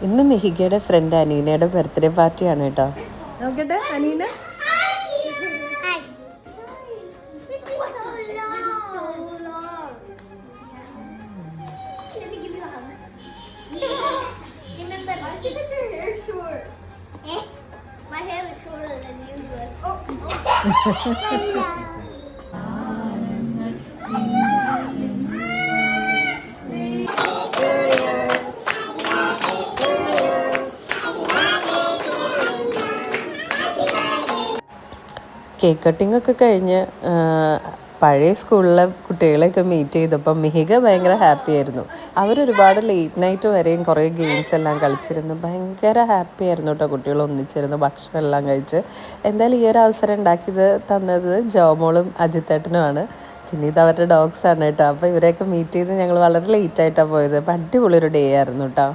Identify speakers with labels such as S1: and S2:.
S1: ഇന്ന് മിഹികയുടെ front അനീനയുടെ birthday പാർട്ടിയാണ് കേട്ടോ. നോക്കട്ടെ അനീന. കേക്ക് കട്ടിംഗ് ഒക്കെ കഴിഞ്ഞ് പഴയ സ്കൂളിലെ കുട്ടികളെയൊക്കെ മീറ്റ് ചെയ്തപ്പോൾ മിഹിക ഭയങ്കര ഹാപ്പി ആയിരുന്നു. അവരൊരുപാട് ലേറ്റ് നൈറ്റ് വരെയും കുറേ ഗെയിംസ് എല്ലാം കളിച്ചിരുന്നു. ഭയങ്കര ഹാപ്പി ആയിരുന്നു കേട്ടോ. കുട്ടികൾ ഒന്നിച്ചിരുന്നു ഭക്ഷണം എല്ലാം കഴിച്ച്. എന്തായാലും ഈ ഒരു അവസരം ഉണ്ടാക്കിയത് തന്നത് ജോമോളും അജിത്തേട്ടനുമാണ്. പിന്നെ ഇത് അവരുടെ ഡോഗ്സാണ് കേട്ടോ. അപ്പോൾ ഇവരെയൊക്കെ മീറ്റ് ചെയ്ത് ഞങ്ങൾ വളരെ ലേറ്റായിട്ടാണ് പോയത്. അപ്പോൾ അടിപൊളിയൊരു ഡേ ആയിരുന്നു കേട്ടോ.